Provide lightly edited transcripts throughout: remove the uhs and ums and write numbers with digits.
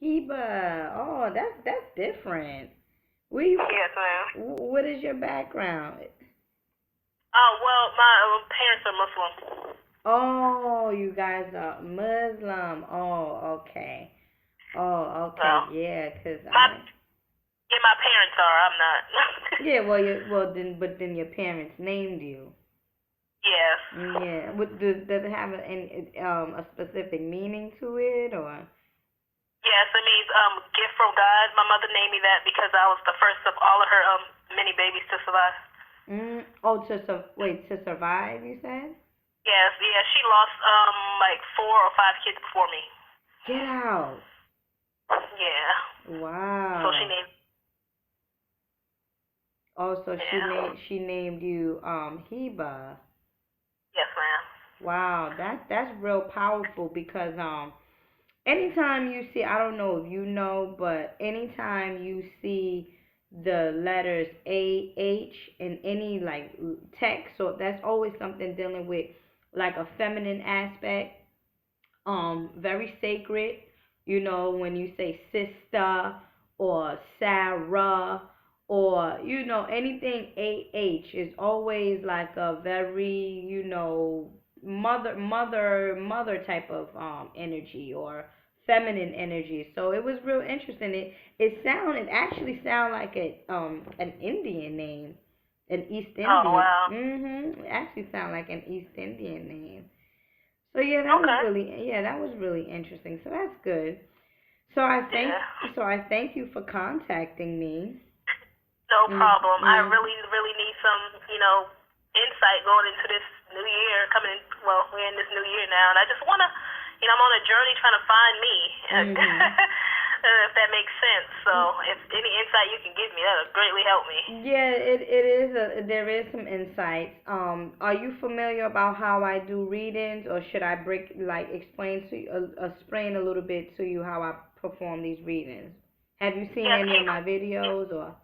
Heba. Oh, that's different. We. Yes, ma'am. What is your background? Oh, well, my parents are Muslim. Oh, you guys are Muslim. Oh, okay. Oh, So, okay. Yeah, 'cause my I. yeah, my parents are. I'm not. Yeah, well then your parents named you. Yes. Yeah. Does it have a specific meaning to it or? Yes, it means gift from God. My mother named me that because I was the first of all of her many babies to survive. Oh, wait, to survive, you said? Yes, yeah, she lost like 4 or 5 kids before me. Get out. Yeah. So she Wow. named. Oh, so Yeah. she named you Heba. Yes, ma'am. Wow, that's real powerful because anytime you see, I don't know if you know, but anytime you see the letters AH in any like text, so that's always something dealing with like a feminine aspect, very sacred. You know, when you say sister or Sarah or anything AH is always like a very mother type of energy or feminine energy. So it was real interesting. It actually sound like an Indian name, an East Oh Indian. wow. It actually sound like an East Indian name. So yeah, Okay. that was really interesting. So that's good. Yeah. So I thank you for contacting me. No Mm, problem. I mm. really, really need some, insight going into this new year coming. Well, we're in this new year now, and I just wanna, I'm on a journey trying to find me. Mhm. If that makes sense. So, if any insight you can give me, that would greatly help me. Yeah, it is there is some insights. Are you familiar about how I do readings, or should I explain to you, explain a little bit to you how I perform these readings? Have you seen Yes, any can of you? my videos or?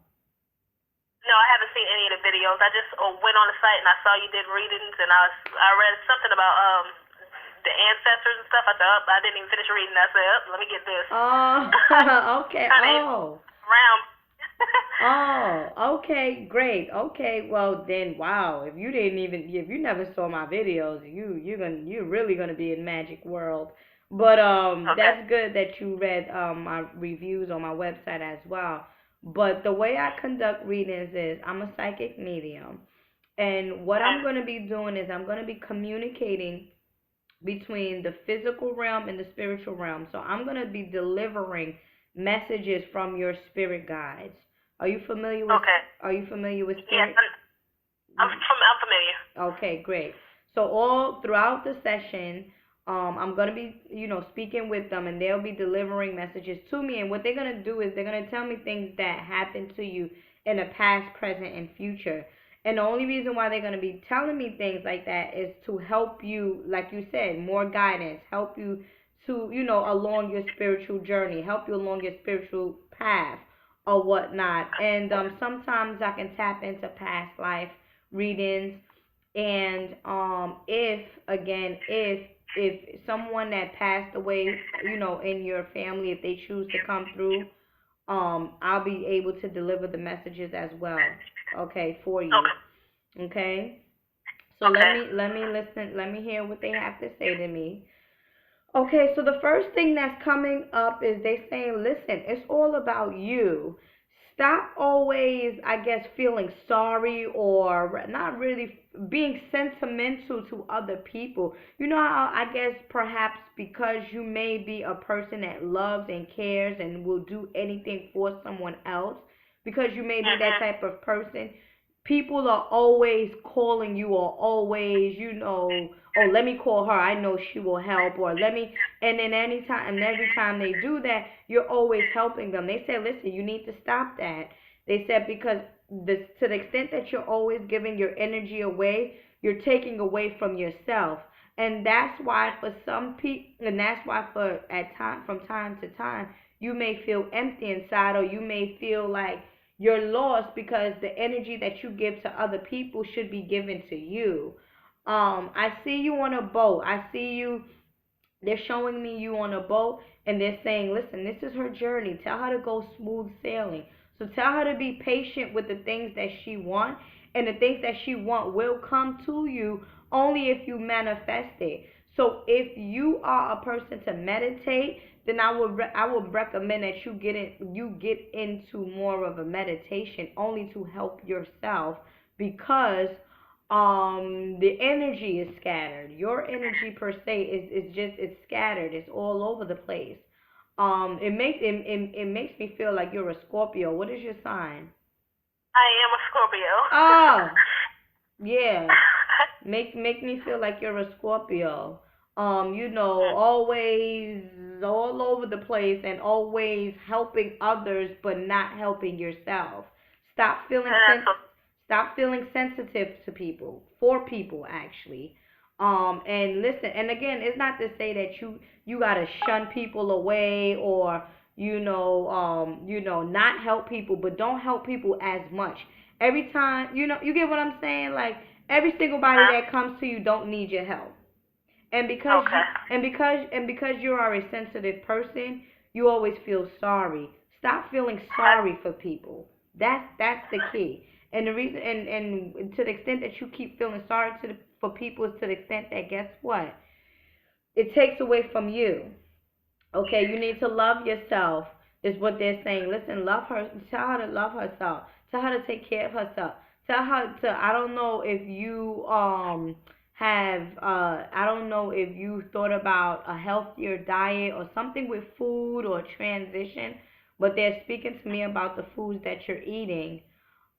No, I haven't seen any of the videos. I just went on the site and I saw you did readings, and I read something about the ancestors and stuff. I thought, I didn't even finish reading. I said, let me get this. Oh, okay. Honey, Oh. round. Oh, okay, great. Okay, well then, wow. If you never saw my videos, you're really gonna be in magic world. But Okay. that's good that you read my reviews on my website as well. But the way I conduct readings is I'm a psychic medium, and what Okay. I'm gonna be doing is I'm gonna be communicating between the physical realm and the spiritual realm. So I'm going to be delivering messages from your spirit guides. Are you familiar with Okay. are you familiar with Yes, spirit? I'm familiar. Okay, great. So all throughout the session, I'm gonna be, speaking with them, and they'll be delivering messages to me. And what they're gonna do is they're gonna tell me things that happened to you in the past, present, and future. And the only reason why they're gonna be telling me things like that is to help you, like you said, more guidance, help you to, along your spiritual journey, help you along your spiritual path or whatnot. And sometimes I can tap into past life readings, and if someone that passed away, in your family, if they choose to come through, I'll be able to deliver the messages as well, okay, for you. Okay. Okay, so Okay. let me hear what they have to say to me. Okay, so the first thing that's coming up is they saying, listen, it's all about you. Stop always, I guess, feeling sorry or not really being sentimental to other people. You know how, I guess, perhaps because you may be a person that loves and cares and will do anything for someone else, because you may be that Mhm. type of person, people are always calling you or always, oh, let me call her. I know she will help. Or let me, and then anytime and every time they do that, you're always helping them. They said, listen, you need to stop that. They said because to the extent that you're always giving your energy away, you're taking away from yourself. And that's why for some people, and that's why for at time from time to time, you may feel empty inside, or you may feel like you're lost because the energy that you give to other people should be given to you. I see you on a boat. I see you, they're showing me you on a boat, And they're saying, listen, this is her journey. Tell her to go smooth sailing. So tell her to be patient with the things that she wants, and the things that she wants will come to you only if you manifest it. So if you are a person to meditate, then I would recommend that you get into more of a meditation only to help yourself, because the energy is scattered. Your energy per se is just, it's scattered. It's all over the place. It makes me feel like you're a Scorpio. What is your sign? I am a Scorpio. Oh, yeah. Make me feel like you're a Scorpio. Always all over the place and always helping others but not helping yourself. Stop feeling stop feeling sensitive to people, for people actually. And listen, and again, it's not to say that you gotta shun people away, or not help people, but don't help people as much. Every time, you get what I'm saying? Like, every single body that comes to you don't need your help. And because Okay. you and because you are a sensitive person, you always feel sorry. Stop feeling sorry for people. That's the key. And the reason, and to the extent that you keep feeling sorry for people, is to the extent that, guess what? It takes away from you. Okay, you need to love yourself, is what they're saying. Listen, love her. Tell her to love herself. Tell her to take care of herself. Tell her to. I don't know if you have. I don't know if you thought about a healthier diet or something with food or transition, but they're speaking to me about the foods that you're eating.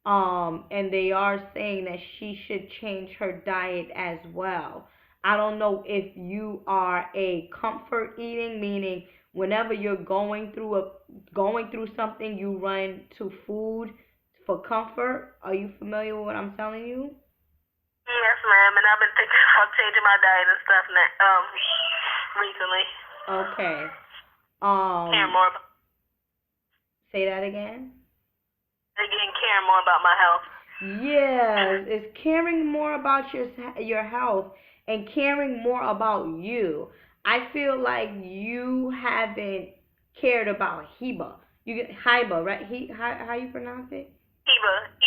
And they are saying that she should change her diet as well. I don't know if you are a comfort eating, meaning whenever you're going through something, you run to food for comfort. Are you familiar with what I'm telling you? Yes, ma'am. And I've been thinking about changing my diet and stuff recently. Okay. Caring more about. Say that again. Again, caring more about my health. Yes, it's caring more about your health and caring more about you. I feel like you haven't cared about Heba. You get Hiba, right? How you pronounce it?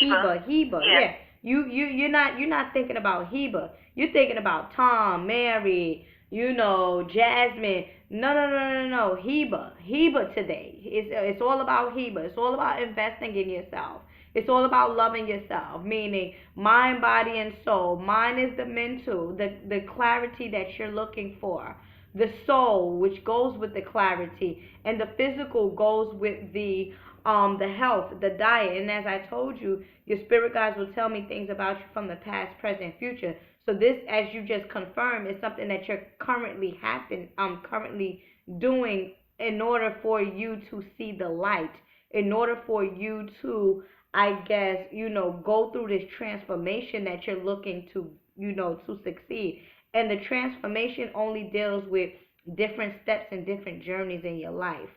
Heba. Yes. Yeah. You're not thinking about Heba. You're thinking about Tom, Mary, Jasmine. No. Heba today. It's all about Heba. It's all about investing in yourself. It's all about loving yourself, meaning mind, body, and soul. Mind is the mental, the clarity that you're looking for. The soul, which goes with the clarity, and the physical goes with the health, the diet. And as I told you, your spirit guides will tell me things about you from the past, present, future. So this, as you just confirmed, is something that you're currently doing in order for you to see the light, in order for you to, I guess, go through this transformation that you're looking to succeed. And the transformation only deals with different steps and different journeys in your life.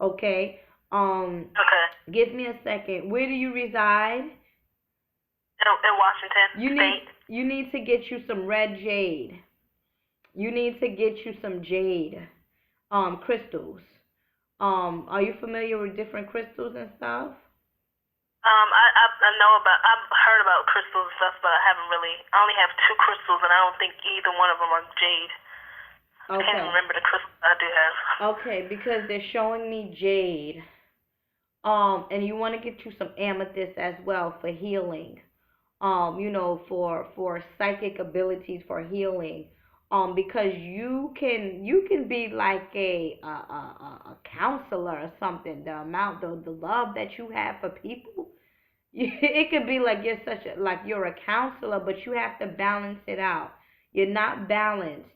Okay? Okay. Give me a second. Where do you reside? In Washington State. You need to get you some red jade. You need to get you some jade crystals. Are you familiar with different crystals and stuff? I know about, I've heard about crystals and stuff, but I only have two crystals, and I don't think either one of them are jade. Okay. I can't remember the crystals I do have. Okay, because they're showing me jade. And you want to get you some amethyst as well for healing. For psychic abilities, for healing. Because you can be like a counselor or something. The love that you have for people, it could be like you're a counselor, but you have to balance it out. You're not balanced.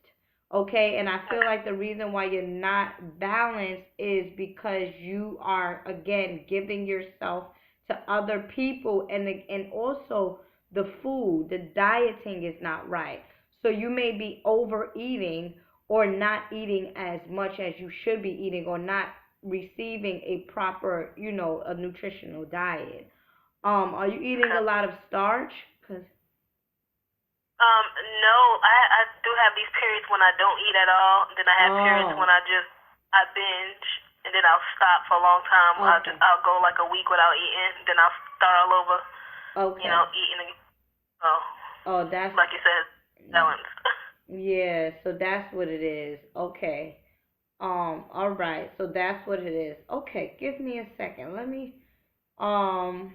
Okay, and I feel like the reason why you're not balanced is because you are, again, giving yourself to other people, and also the food, the dieting is not right. So you may be overeating or not eating as much as you should be eating, or not receiving a proper, a nutritional diet. Are you eating a lot of starch? 'Cause No, I do have these periods when I don't eat at all. Then I have periods when I just I binge, and then I'll stop for a long time. Okay. I'll go like a week without eating, then I'll start all over. Okay. Eating again. So, Oh, that's like you said, balance. yeah. So that's what it is. Okay. All right. So that's what it is. Okay. Give me a second. Let me. Um.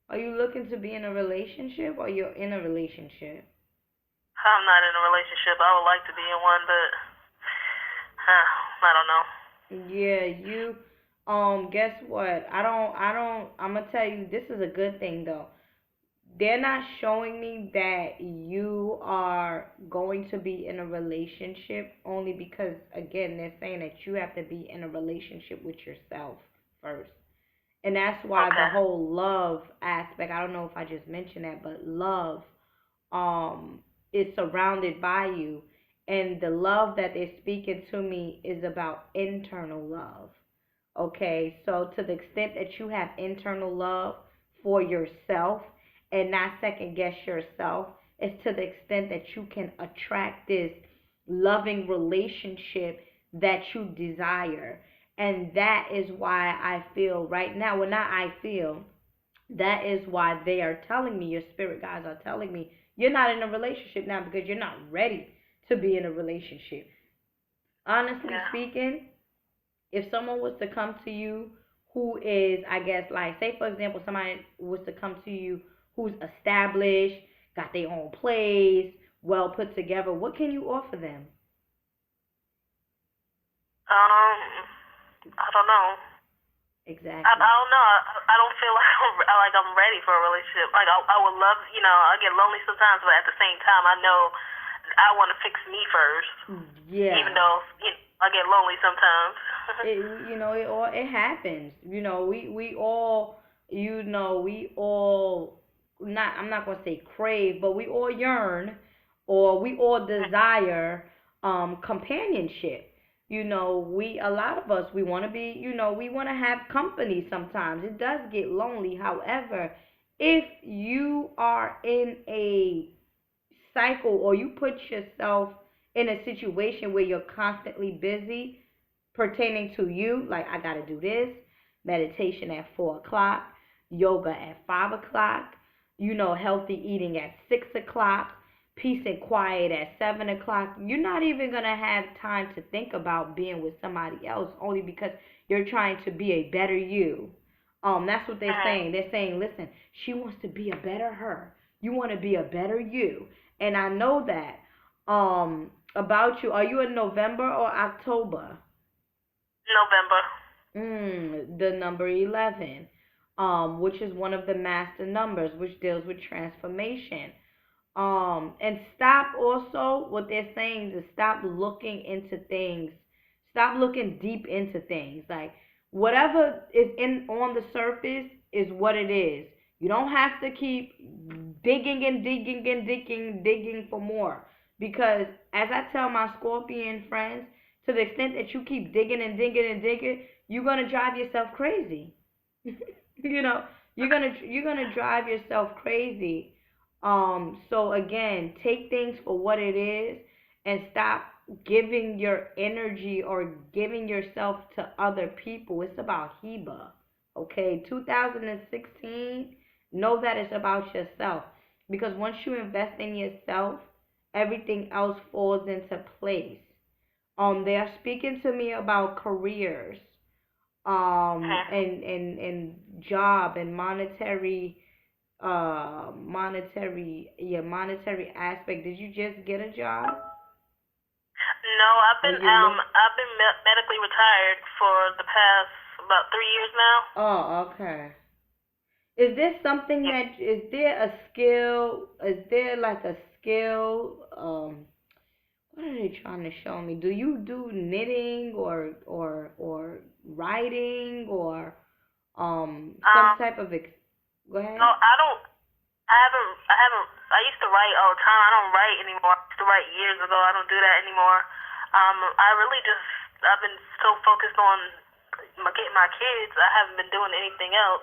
Are you looking to be in a relationship, or you're in a relationship? I'm not in a relationship. I would like to be in one, but I don't know. Yeah, you guess what? I'm gonna tell you this is a good thing though. They're not showing me that you are going to be in a relationship only because again, they're saying that you have to be in a relationship with yourself first. And that's why the Okay. whole love aspect, I don't know if I just mentioned that, but love um is surrounded by you, and the love that they're speaking to me is about internal love. Okay, so to the extent that you have internal love for yourself and not second guess yourself, it's to the extent that you can attract this loving relationship that you desire. And that is why I feel right now, well, not I feel, that is why they are telling me, your spirit guides are telling me, you're not in a relationship now because you're not ready to be in a relationship. Honestly Yeah. speaking, if someone was to come to you who is, I guess, like, say for example, somebody was to come to you who's established, got their own place, well put together, what can you offer them? I don't know. I Exactly. don't know. I don't feel like I'm ready for a relationship. Like I would love, I get lonely sometimes, but at the same time, I know I want to fix me first. Even Yeah. though I get lonely sometimes. It happens. We all, not, I'm not gonna say crave, but we all yearn, or we all desire companionship. We, a lot of us, we want to be, we want to have company. Sometimes it does get lonely. However, if you are in a cycle, or you put yourself in a situation where you're constantly busy pertaining to you, like, I gotta do this, meditation at 4 o'clock, yoga at 5 o'clock, healthy eating at 6 o'clock, peace and quiet at 7 o'clock, you're not even gonna have time to think about being with somebody else, only because you're trying to be a better you. That's what they're saying. They're saying, listen, she wants to be a better her. You want to be a better you. And I know that about you. Are you in November or October? November. The number 11, which is one of the master numbers, which deals with transformation. And stop, also, what they're saying is stop looking into things. Stop looking deep into things. Like, whatever is in on the surface is what it is. You don't have to keep digging and digging and digging for more. Because as I tell my Scorpion friends, to the extent that you keep digging and digging and digging, you're gonna drive yourself crazy. you know, you're gonna drive yourself crazy. So again, take things for what it is, and stop giving your energy or giving yourself to other people. It's about Heba. Okay, 2016, know that it's about yourself. Because once you invest in yourself, everything else falls into place. They are speaking to me about careers, and job and monetary aspect. Did you just get a job? No, Or you look? I've been medically retired for the past about 3 years now. Oh, okay. Is there something Yeah. that, is there a skill? Is there like a skill? What are they trying to show me? Do you do knitting, or writing, or some Um, type of go no, ahead. I don't. I haven't. I used to write all the time. I don't write anymore. I used to write years ago. I don't do that anymore. I really just. I've been so focused on getting my kids. I haven't been doing anything else.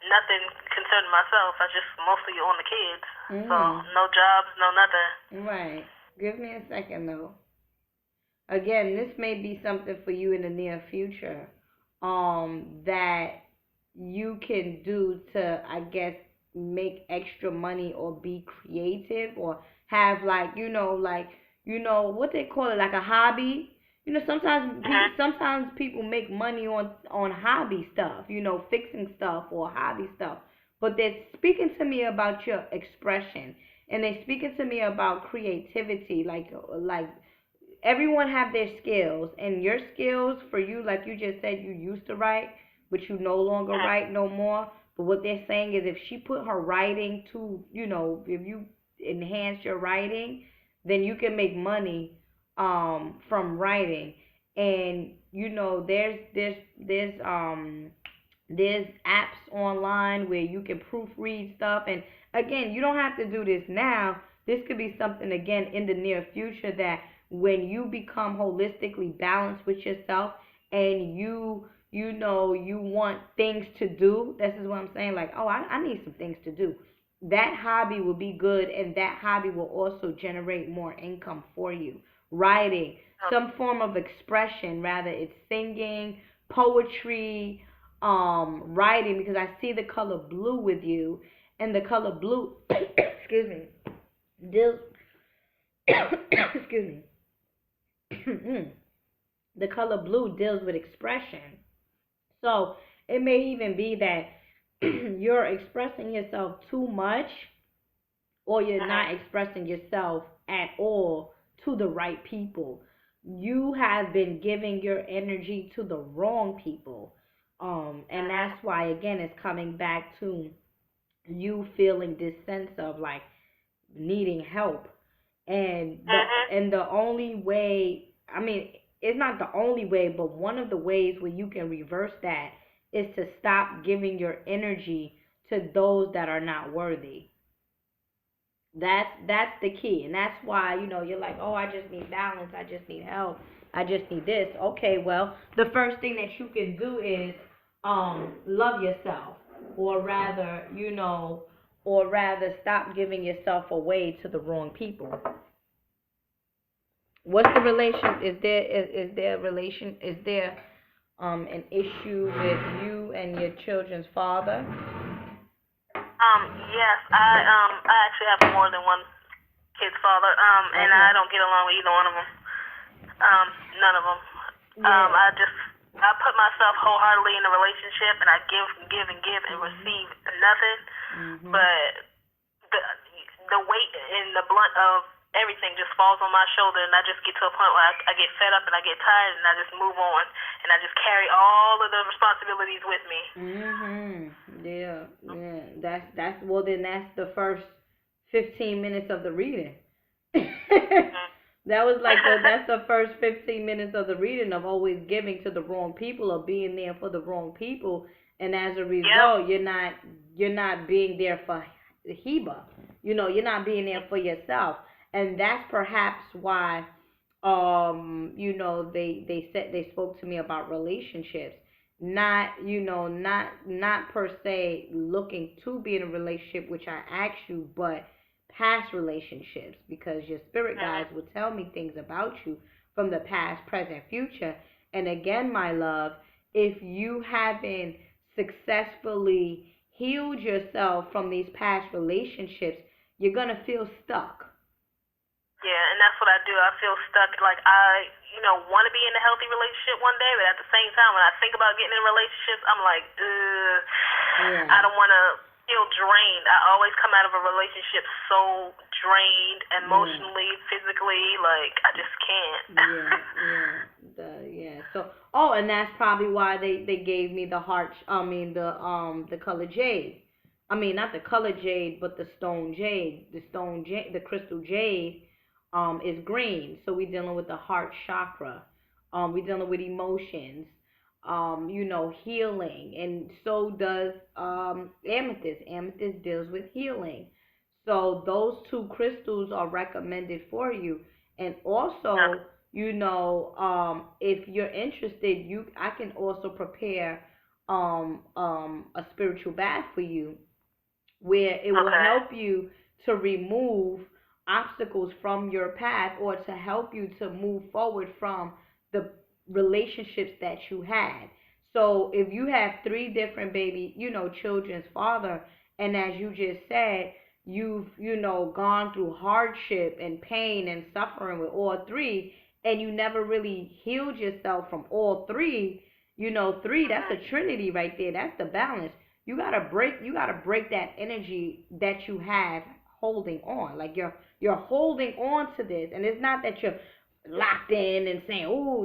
Nothing concerning myself. I just mostly on the kids. So Mm. no jobs, no nothing. Right. Give me a second though. again, this may be something for you in the near future, that you can do to, I guess, make extra money or be creative or have like, what they call it, like a hobby. Mhm. Sometimes people make money on hobby stuff, fixing stuff or hobby stuff. But they're speaking to me about your expression, and they're speaking to me about creativity, like everyone have their skills, and your skills for you, like you just said, you used to write but you no longer Mhm. write no more. But what they're saying is if she put her writing to, if you enhance your writing, then you can make money from writing. And there's apps online where you can proofread stuff. And again, you don't have to do this now. This could be something again in the near future, that when you become holistically balanced with yourself, and you want things to do. This is what I'm saying. Like, oh, I need some things to do. That hobby will be good, and that hobby will also generate more income for you. Writing, some form of expression, rather it's singing, poetry, writing, because I see the color blue with you, and the color blue, excuse me, deals, excuse me, the color blue deals with expression. So it may even be that you're expressing yourself too much, or you're Mhm. not expressing yourself at all to the right people. You have been giving your energy to the wrong people. And Mhm. that's why, again, it's coming back to you feeling this sense of like needing help. And the Mhm. and the only way, I mean, it's not the only way, but one of the ways where you can reverse that is to stop giving your energy to those that are not worthy. That's the key, and that's why you're like, oh, I just need balance, I just need help, I just need this. Okay, well, the first thing that you can do is love yourself, or rather, stop giving yourself away to the wrong people. What's the relation? Is there a relation? Is there an issue with you and your children's father? Yes, I actually have more than one kid's father. And I Okay. don't get along with either one of them. None of them. Yeah. I put myself wholeheartedly in a relationship, and I give and give and give and Mhm. receive nothing. Mhm. But the the weight and the blunt of everything just falls on my shoulder, and I just get to a point where I get fed up and I get tired, and I just move on, and I just carry all of the responsibilities with me. Mhm. Yeah. Yeah. That's well. Then that's the first 15 minutes of the reading. Mm. That was like that's the first 15 minutes of the reading, of always giving to the wrong people, or being there for the wrong people, and as a Yep. result, you're not being there for Heba. You're not being there for yourself, and that's perhaps why they spoke to me about relationships, not not per se looking to be in a relationship, which I asked you, but past relationships, because your spirit Mhm. guides will tell me things about you from the past, present, future. And again, my love, if you haven't successfully healed yourself from these past relationships, you're going to feel stuck. Yeah, and that's what I do. I feel stuck. Like want to be in a healthy relationship one day, but at the same time, when I think about getting in relationships, I'm like, ugh, I Yeah. don't want to feel drained. I always come out of a relationship so drained Yeah. emotionally, physically. Like I just can't. Yeah, yeah, So, oh, and that's probably why they gave me the heart. I mean the color jade. I mean, not the color jade, but the stone jade. The crystal jade, is green. So we dealing with the heart chakra. We dealing with emotions. Healing, and so does amethyst. Amethyst deals with healing. So those two crystals are recommended for you. And also, if you're interested, I can also prepare a spiritual bath for you, where it will Okay. help you to remove obstacles from your path or to help you to move forward from the relationships that you had. So if you have three different baby, children's father, and as you just said, you've, gone through hardship and pain and suffering with all three, and you never really healed yourself from all three, three, that's a trinity right there. That's the balance. You gotta break that energy that you have holding on. Like you're holding on to this, and it's not that you're locked in and saying, "Oh,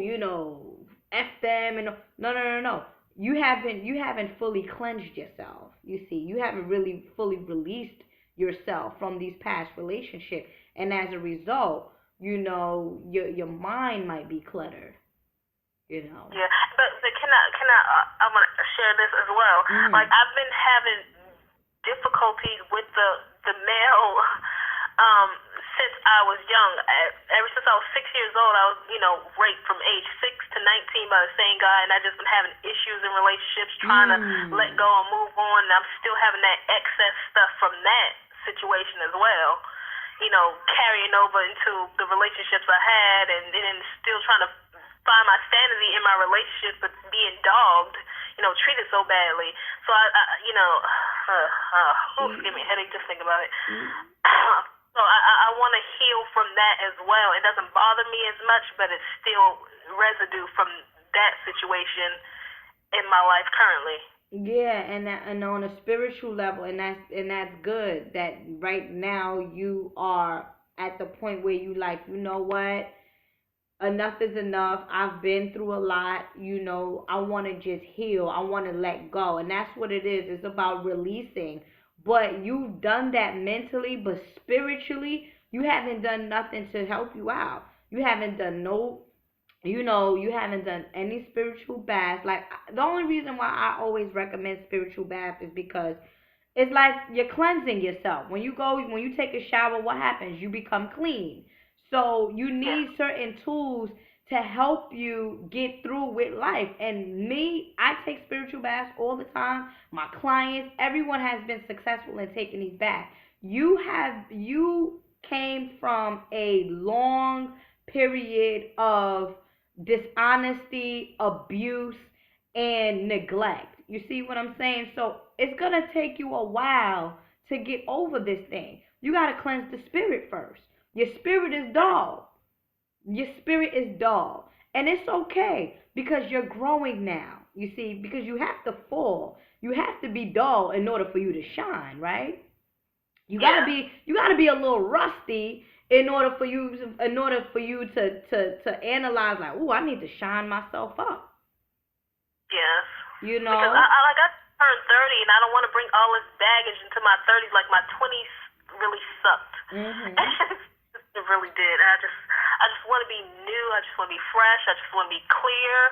f them," and no. You haven't fully cleansed yourself. You see, you haven't really fully released yourself from these past relationships, and as a result, your mind might be cluttered. You know. Yeah, but I want to share this as well. Mhm. Like I've been having difficulties with the male um since I was young. Ever since I was 6 years old, I was raped from age 6 to 19 by the same guy, and I just been having issues in relationships, trying to let Mm. go and move on. And I'm still having that excess stuff from that situation as well. Carrying over into the relationships I had, and then still trying to find my sanity in my relationship, but being dogged, treated so badly. So give me a headache just thinking about it. Mm. So I want to heal from that as well. It doesn't bother me as much, but it's still residue from that situation in my life currently. Yeah, and on a spiritual level, and that's good that right now you are at the point where you like, you know what? Enough is enough. I've been through a lot. I want to just heal. I want to let go. And that's what it is. It's about releasing. But you've done that mentally, but spiritually, you haven't done nothing to help you out. You haven't done no, you haven't done any spiritual baths. Like, the only reason why I always recommend spiritual bath is because it's like you're cleansing yourself. When you take a shower, what happens? You become clean. So you Yeah. need certain tools to help you get through with life. And me, I take spiritual baths all the time. My clients, everyone has been successful in taking these baths. You came from a long period of dishonesty, abuse, and neglect. You see what I'm saying? So it's going to take you a while to get over this thing. You got to cleanse the spirit first. Your spirit is dull. Your spirit is dull. And it's okay because you're growing now. You see, because you have to fall. You have to be dull in order for you to shine, right? Yeah. You gotta be a little rusty in order for you to analyze like, oh, I need to shine myself up. Yes. You Because know? I like I turned 30, and I don't want to bring all this baggage into my 30s. Like my 20s really sucked. Mhm. It really did. I just want to be new. I just want to be fresh. I just want to be clear.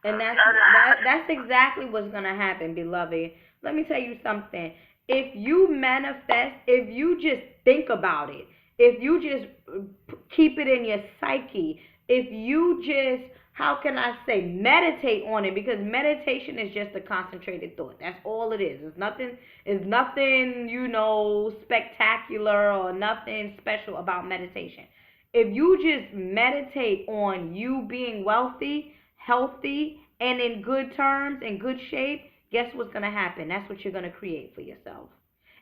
And that's exactly what's gonna happen, beloved. Let me tell you something. If you manifest, if you just think about it, if you just keep it in your psyche, if you just, how can I say, meditate on it, because meditation is just a concentrated thought. That's all it is. It's nothing, spectacular or nothing special about meditation. If you just meditate on you being wealthy, healthy, and in good terms, in good shape, guess what's going to happen? That's what you're going to create for yourself.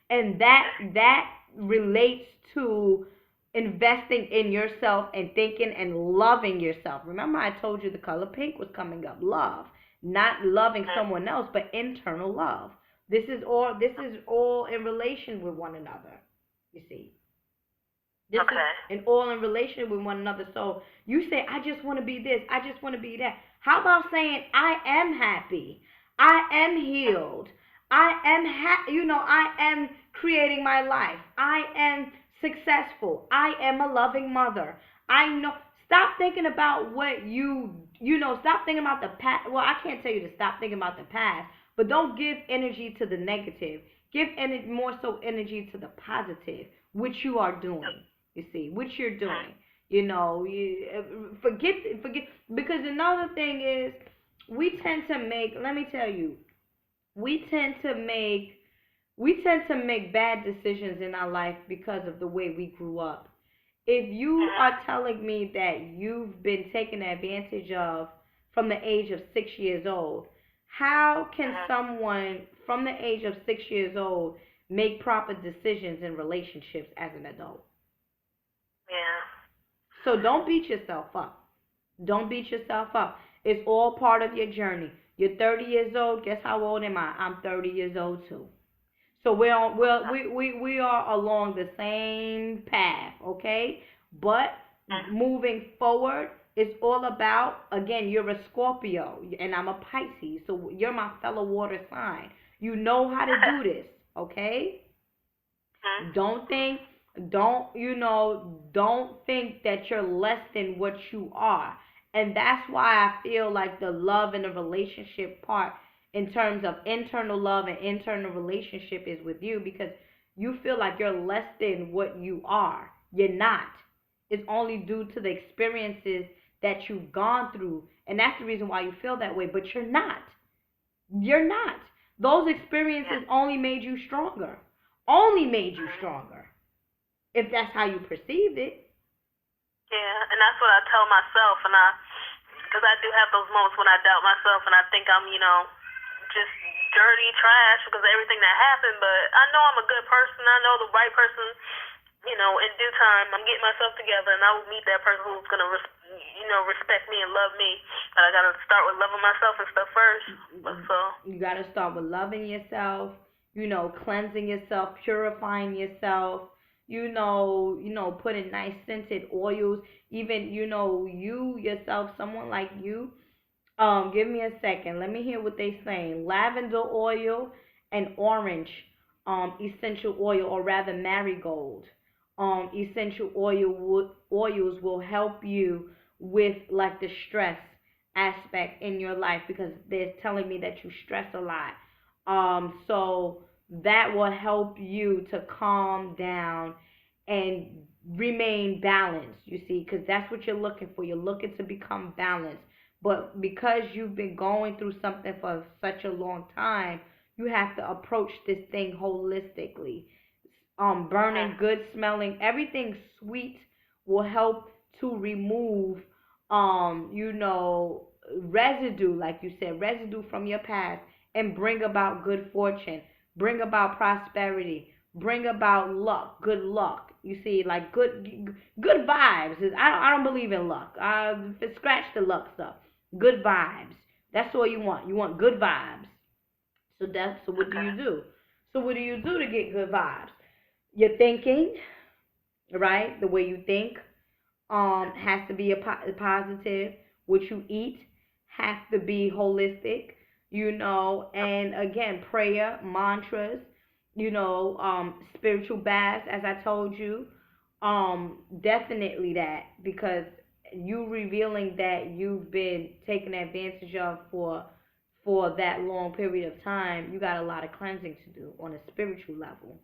And that relates to investing in yourself and thinking and loving yourself. Remember I told you the color pink was coming up. Love. Not loving someone else, but internal love. This is all in relation with one another. You see. This is Okay. an all in relation with one another. So you say, I just want to be this, I just want to be that. How about saying, I am happy, I am healed, I am creating my life, I am successful, I am a loving mother. I know. Stop thinking about what stop thinking about the past. Well, I can't tell you to stop thinking about the past, but don't give energy to the negative. Give more so energy to the positive, which you are doing. You see, which you're doing. Forget, because another thing is, we tend to make, let me tell you, we tend to make We tend to make bad decisions in our life because of the way we grew up. If you Mhm. are telling me that you've been taken advantage of from the age of 6 years old, how can Mhm. someone from the age of 6 years old make proper decisions in relationships as an adult? Yeah. So don't beat yourself up. Don't beat yourself up. It's all part of your journey. You're 30 years old. Guess how old am I? I'm 30 years old too. So we're on, Okay. we are along the same path, okay? But Mhm. moving forward, it's all about, again, you're a Scorpio and I'm a Pisces, so you're my fellow water sign. You know how to do this, okay? Mhm. Don't think, don't think that you're less than what you are. And that's why I feel like the love and the relationship part, in terms of internal love and internal relationship, is with you, because you feel like you're less than what you are. You're not. It's only due to the experiences that you've gone through. And that's the reason why you feel that way. But you're not. You're not. Those Yeah. experiences only made you stronger. Only made you Mhm. stronger. If that's how you perceived it. Yeah, and that's what I tell myself, and because I do have those moments when I doubt myself, and I think I'm, just dirty trash because of everything that happened. But I know I'm a good person. I know the right person. In due time, I'm getting myself together, and I will meet that person who's gonna, respect me and love me. But I gotta start with loving myself and stuff first. But so. You got to start with loving yourself, cleansing yourself, purifying yourself, putting nice scented oils. Even, you yourself, someone like you. Give me a second. Let me hear what they saying. Lavender oil and orange essential oil, or rather marigold essential oils will help you with like the stress aspect in your life, because they're telling me that you stress a lot. So that will help you to calm down and remain balanced. You see, because that's what you're looking for. You're looking to become balanced. But because you've been going through something for such a long time, you have to approach this thing holistically. Burning, Mhm. good smelling, everything sweet will help to remove, residue, like you said, residue from your past, and bring about good fortune, bring about prosperity, bring about luck, good luck. You see, like good vibes. I don't believe in luck. Scratch the luck stuff. Good vibes. That's all you want. You want good vibes. So what do Okay. you do? So what do you do to get good vibes? Your thinking, right? The way you think has to be positive. What you eat has to be holistic, and again, prayer, mantras, spiritual baths, as I told you. Definitely that, because you revealing that you've been taken advantage of for that long period of time, you got a lot of cleansing to do on a spiritual level.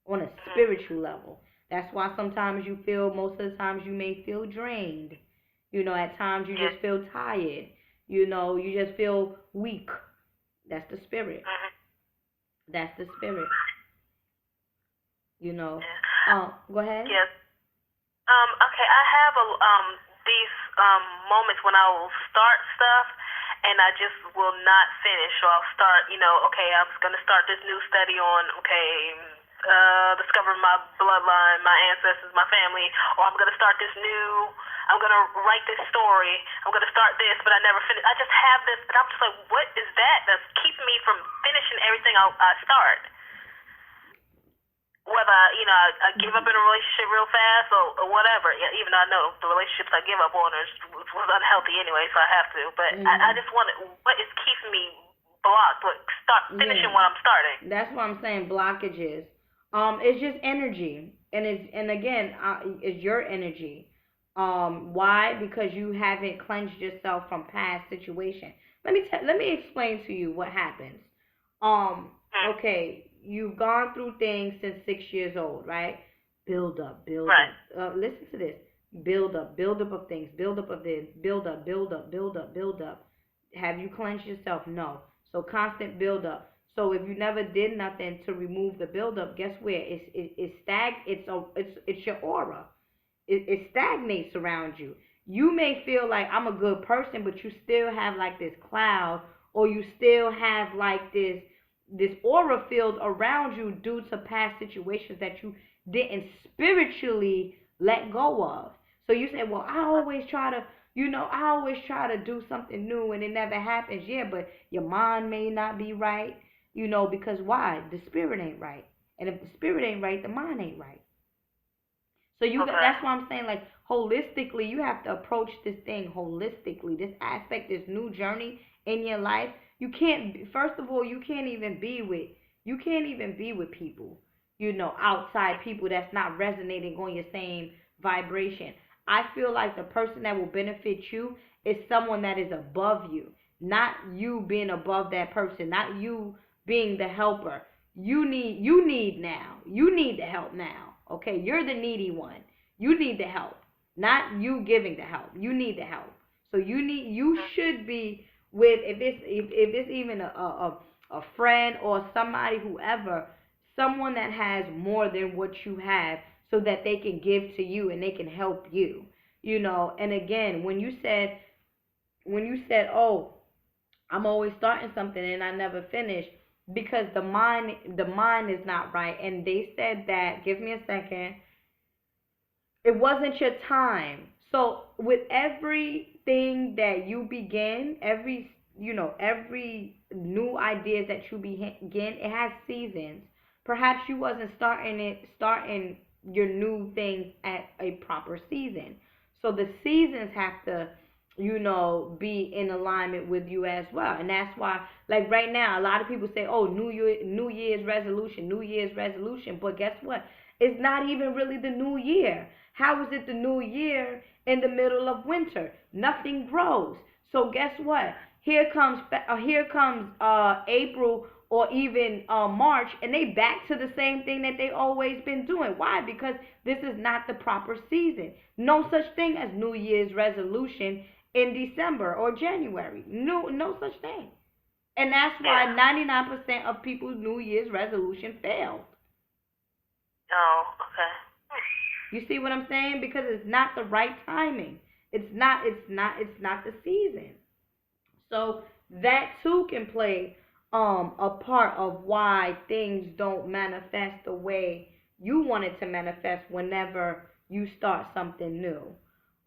On a Mhm. spiritual level. That's why sometimes you feel, most of the times you may feel drained. At times you Yeah. just feel tired. You just feel weak. That's the spirit. Mhm. That's the spirit. You know. Yeah. Go ahead. Yes. Okay, I have these moments when I will start stuff and I just will not finish. So I'll start, okay, I'm gonna start this new study on, okay, discovering my bloodline, my ancestors, my family, or I'm gonna start this new. I'm gonna write this story. I'm gonna start this, but I never finish. I just have this, and I'm just like, what is that? That's keeping me from finishing everything I start. Whether I give up in a relationship real fast or whatever. Yeah, even though I know the relationships I give up on was unhealthy anyway, so I have to. But I Mhm. just want what is keeping me blocked? What start Yeah. finishing what I'm starting? That's what I'm saying. Blockages. It's just energy, and again, it's your energy. Why? Because you haven't cleansed yourself from past situation. Let me explain to you what happens. Um, Hmm. okay, you've gone through things since 6 years old, right? Build Right. up. Listen to this. Build up of things, build up of this, build up, build up, build up, build up. Have you cleansed yourself? No. So constant build up. So if you never did nothing to remove the buildup, guess where it's your aura. It stagnates around you. You may feel like I'm a good person, but you still have like this cloud, or you still have like this aura field around you due to past situations that you didn't spiritually let go of. So you say, well, I always try to do something new and it never happens. Yeah, but your mind may not be right, because why? The spirit ain't right. And if the spirit ain't right, the mind ain't right. So Okay. that's why I'm saying, like, holistically, you have to approach this thing holistically. This aspect, this new journey in your life, you can't. First of all, you can't even be with people, outside people that's not resonating on your same vibration. I feel like the person that will benefit you is someone that is above you, not you being above that person, not you being the helper. You need the help now. Okay, you're the needy one. You need the help, not you giving the help. You need the help. So you should be with, if it's even a friend or somebody, whoever, someone that has more than what you have, so that they can give to you and they can help you. And again, when you said, oh, I'm always starting something and I never finish, because the mind is not right. And they said that, give me a second, it wasn't your time. So with everything that you begin, every new idea that you begin, it has seasons. Perhaps you wasn't starting your new things at a proper season. So the seasons have to, be in alignment with you as well. And that's why, like right now, a lot of people say, oh, New Year's resolution, New Year's resolution. But guess what? It's not even really the new year. How is it the new year in the middle of winter? Nothing grows. So guess what? Here comes April, or even March, and they back to the same thing that they always been doing. Why? Because this is not the proper season. No such thing as New Year's resolution in December or January. No such thing. And that's why Yeah. 99% of people's New Year's resolution failed. Oh, okay. You see what I'm saying? Because it's not the right timing. It's not the season. So that too can play a part of why things don't manifest the way you want it to manifest whenever you start something new.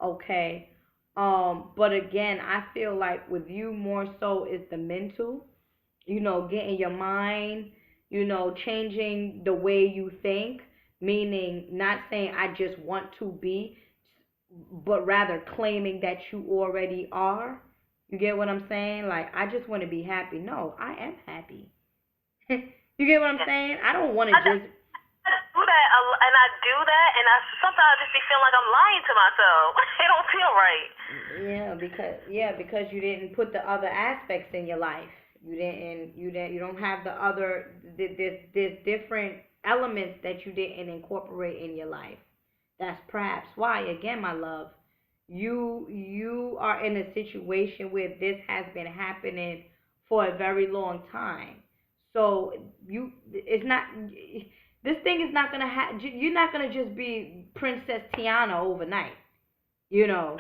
Okay? But again, I feel like with you, more so is the mental, getting your mind, changing the way you think, meaning not saying I just want to be, but rather claiming that you already are. You get what I'm saying? Like, I just want to be happy. No, I am happy. You get what I'm Yeah. saying? I don't want to I, do- just. I do that, and I do that, and I sometimes I just be feeling like I'm lying to myself. It don't feel right. Yeah, because you didn't put the other aspects in your life. You don't have the other. There's different elements that you didn't incorporate in your life. That's perhaps why, again, my love, you are in a situation where this has been happening for a very long time. So it's not. This thing is not gonna You're not gonna just be Princess Tiana overnight. You know,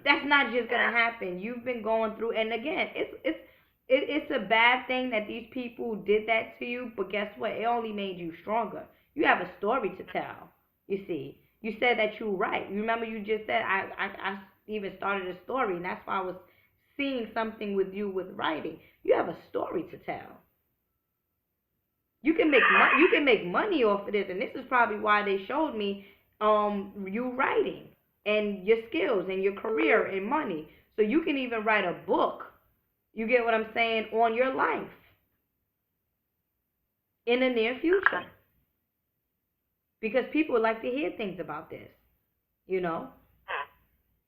that's not just gonna Yeah. happen. You've been going through, and again, it's a bad thing that these people did that to you. But guess what? It only made you stronger. You have a story to tell. You see, you said that you write. You remember you just said I even started a story, and that's why I was seeing something with you with writing. You have a story to tell. You can make money off of this, and this is probably why they showed me you writing and your skills and your career and money. So you can even write a book. You get what I'm saying, on your life in the near Okay. future, because people like to hear things about this. You know, Hmm.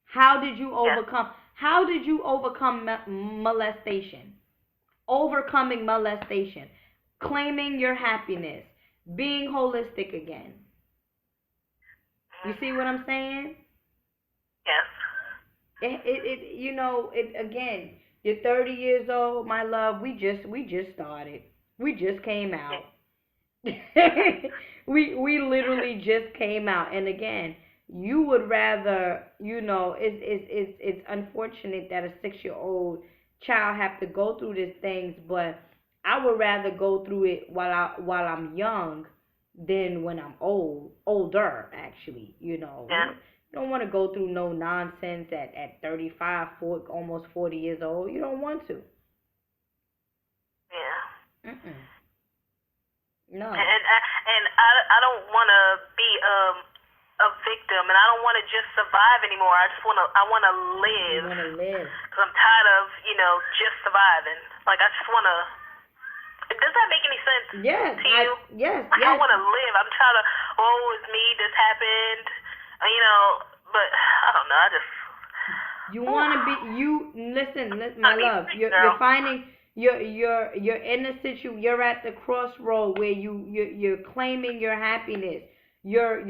how did you Yeah. overcome? How did you overcome molestation? Overcoming molestation, claiming your happiness, being holistic again. You Hmm. see what I'm saying? Yes. It again. You're 30 years old, my love. We just started. We just came out. We literally just came out, and again, you would rather, it's unfortunate that a 6 year old child have to go through these things, but I would rather go through it while I'm young than when I'm older actually. Yeah. You don't want to go through no nonsense at 35, 40, almost 40 years old. You don't want to. Yeah. Mm-mm. No. And I don't want to be a victim, and I don't want to just survive anymore. I want to You live, want to live. because I'm tired of just surviving. Like, I just want to. Does that make any sense Yes, to you? yes, Like, I yes. want to live. I'm tired of, oh, it's me, this happened, but I don't know. I just. You want to be you listen, my I'll be love. sick, You're girl. finding you're in a situation. You're at the crossroad where you're claiming your happiness. You're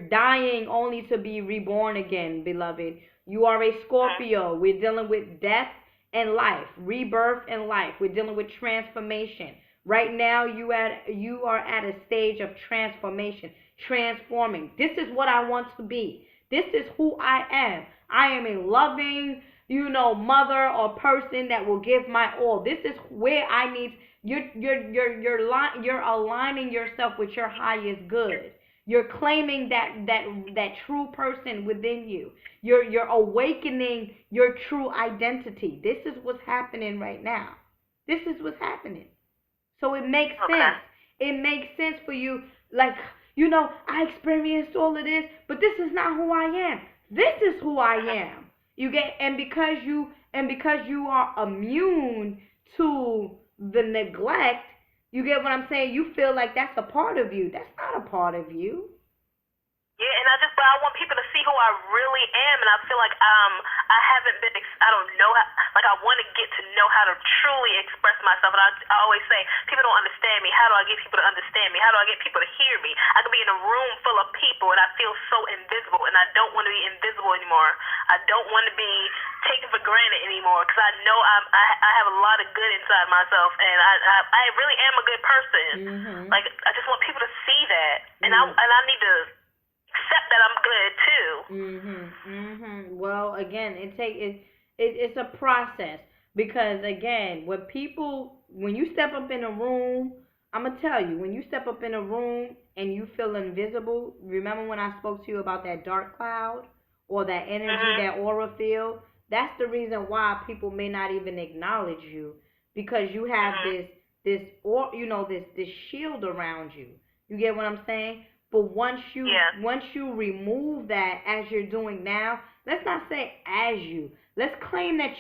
dying only to be reborn again, beloved. You are a Scorpio. We're dealing with death and life, rebirth and life. We're dealing with transformation. Right now, you are at a stage of transformation, transforming. This is what I want to be. This is who I am. I am a loving, mother or person that will give my all. This is where I need. You're aligning yourself with your highest good. You're claiming that true person within you. You're awakening your true identity. This is what's happening right now. This is what's happening. So it makes Okay. sense. It makes sense for you. Like, I experienced all of this, but this is not who I am. This is who I am. You get, and because you are immune to the neglect, you get what I'm saying? You feel like that's a part of you. That's not a part of you. Yeah, and but I want people to see who I really am, and I feel like I haven't been, I don't know how, like I want to get to know how to truly express myself, and I always say, people don't understand me, how do I get people to understand me, how do I get people to hear me? I could be in a room full of people, and I feel so invisible, and I don't want to be invisible anymore. I don't want to be taken for granted anymore, because I know I have a lot of good inside myself, and I really am a good person. Mhm. Like, I just want people to see that, and I need to accept that I'm good too. Well, again, it's a process because again, when you step up in a room, I'm gonna tell you, when you step up in a room and you feel invisible, remember when I spoke to you about that dark cloud or that energy, that aura field? That's the reason why people may not even acknowledge you because you have this shield around you. You get what I'm saying? But Yeah. once you remove that as you're doing now, let's not say as you. Let's claim that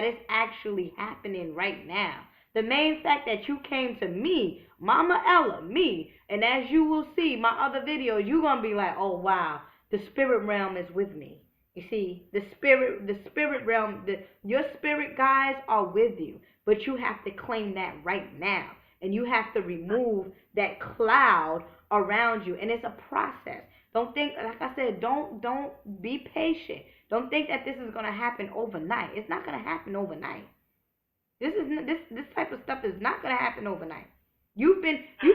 it's actually happening right now. The main fact that you came to me, Mama Ella, me, and as you will see my other videos, you're gonna be like, oh wow, the spirit realm is with me. You see, the spirit realm, your spirit guides are with you, but you have to claim that right now, and you have to remove that cloud around you, and it's a process. Don't think, like I said, don't be patient. Don't think that this is gonna happen overnight. It's not gonna happen overnight. This type of stuff is not gonna happen overnight. You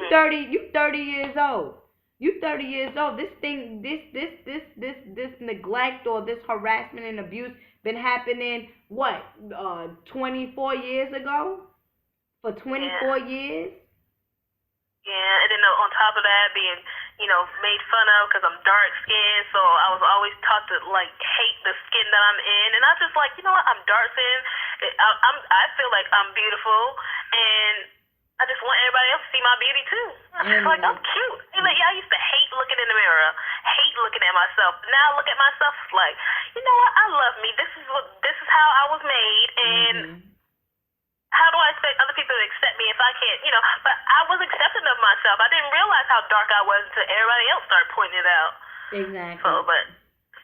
30 years old. You 30 years old. This thing, this neglect or this harassment and abuse been happening what 24 years ago for Yeah. 24 years. Yeah, and then on top of that, being, made fun of because I'm dark skinned, so I was always taught to like hate the skin that I'm in, and I just like, you know what, I'm dark skinned. I feel like I'm beautiful, and I just want everybody else to see my beauty too. I feel like I'm cute. I used to hate looking in the mirror, hate looking at myself. Now I look at myself like, you know what, I love me. This is how I was made, and how do I expect other people to accept me if I can't? But I was accepting of myself. I didn't realize how dark I was until everybody else started pointing it out. Exactly. But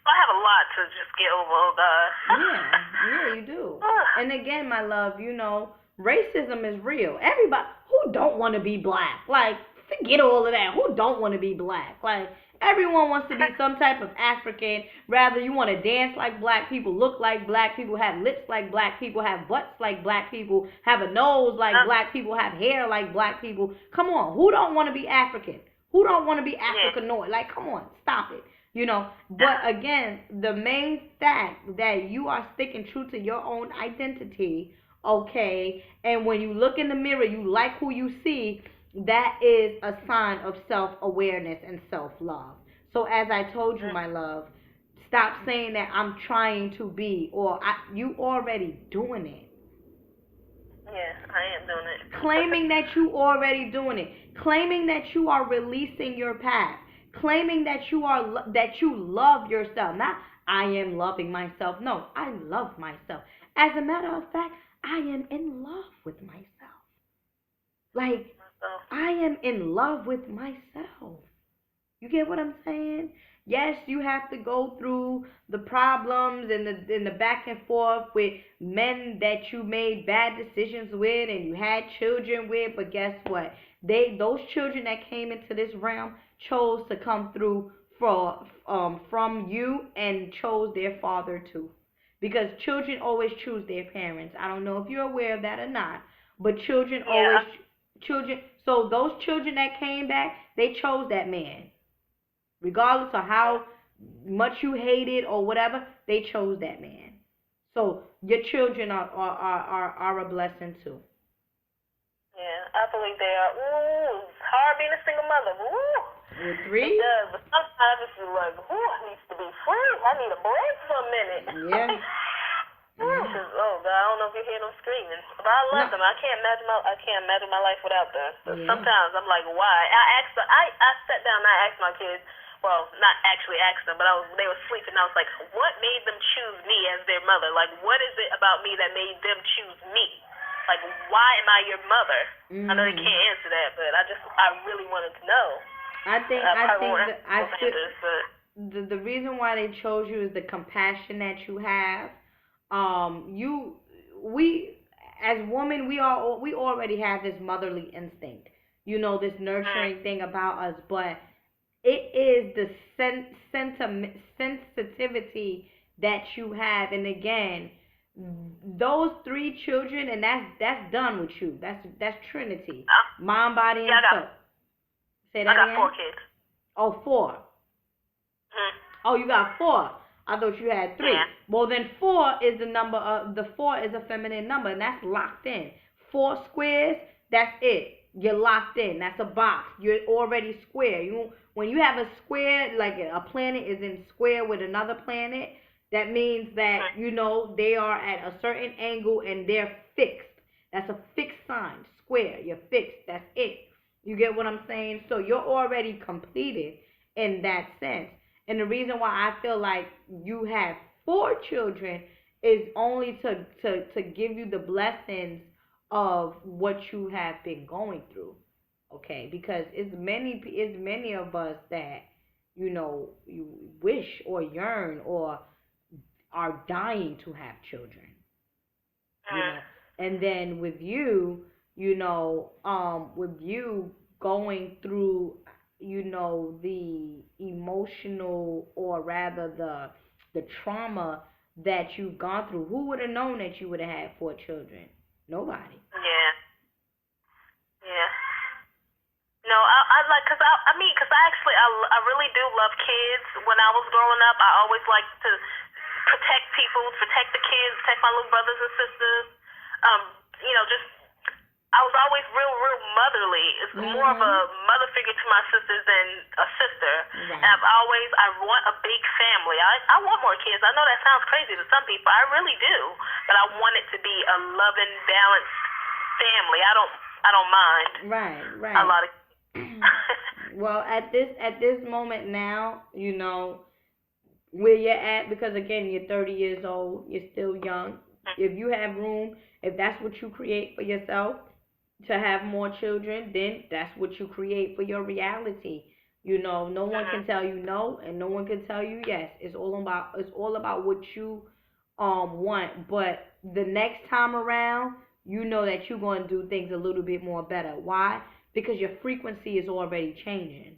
I have a lot to just get over, oh God. Yeah, you do. And again, my love, racism is real. Everybody who don't want to be black, like, forget all of that. Who don't want to be black? Like, Everyone wants to be some type of African. Rather, you want to dance like black people, look like black people, have lips like black people, have butts like black people, have a nose like black people, have hair like black people. Come on, who don't want to be African? Who don't want to be Africanoid? Like, come on, stop it. But again, the main fact that you are sticking true to your own identity, okay, and when you look in the mirror, you like who you see, that is a sign of self awareness and self love. So, as I told you, my love, stop saying that I'm trying to be, or you already doing it. Yeah, I am doing it. Claiming that you already doing it. Claiming that you are releasing your past. Claiming that you love yourself. Not I am loving myself. No, I love myself. As a matter of fact, I am in love with myself. Like, I am in love with myself. You get what I'm saying? Yes, you have to go through the problems and the back and forth with men that you made bad decisions with and you had children with, but guess what? Those children that came into this realm chose to come through from you and chose their father too. Because children always choose their parents. I don't know if you're aware of that or not, but children, so those children that came back, they chose that man. Regardless of how much you hated or whatever, they chose that man. So your children are a blessing too. Yeah, I believe they are. Ooh, it's hard being a single mother. Ooh. With 3? It does, but sometimes it's like, ooh, I need to be free. I need a break for a minute. Yeah. Oh God, I don't know if you hear them screaming, but I love them. I can't imagine my life without them. But sometimes I'm like, why? I sat down and I asked my kids. Well, not actually asked them, but they were sleeping. I was like, what made them choose me as their mother? Like, what is it about me that made them choose me? Like, why am I your mother? I know they can't answer that, but I really wanted to know. The reason why they chose you is the compassion that you have. We as women, we already have this motherly instinct, this nurturing thing about us, but it is the sensitivity that you have. And again, those 3 children, and that's done with you. That's Trinity, mind, body, and soul. Say that again. I got 4 kids. Oh, 4. Oh, you got 4. I thought you had 3. Yeah. Well, then 4 is the number of the 4 is a feminine number, and that's locked in. 4 squares, that's it. You're locked in. That's a box. You're already square. When you have a square, like a planet is in square with another planet, that means that they are at a certain angle and they're fixed. That's a fixed sign. Square. You're fixed. That's it. You get what I'm saying? So you're already completed in that sense. And the reason why I feel like you have 4 children is only to give you the blessings of what you have been going through. Okay? Because it's many of us that, you wish or yearn or are dying to have children. And then with you, with you going through the emotional, or rather the trauma that you've gone through, who would have known that you would have had 4 children? Nobody. Yeah. No, because I really do love kids. When I was growing up, I always liked to protect people, protect the kids, protect my little brothers and sisters. I was always real motherly. It's more of a mother figure to my sisters than a sister. Right. And I want a big family. I want more kids. I know that sounds crazy to some people. I really do. But I want it to be a loving, balanced family. I don't mind. Right. A lot of Well, at this moment now, where you're at, because again, you're 30 years old, you're still young. If you have room, if that's what you create for yourself, to have more children, then that's what you create for your reality. No one can tell you no, and no one can tell you yes. It's all about what you want. But the next time around, that you're going to do things a little bit more better. Why? Because your frequency is already changing.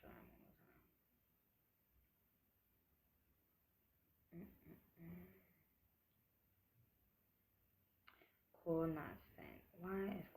try one more time. Mm-mm-mm. Call not sent. Why is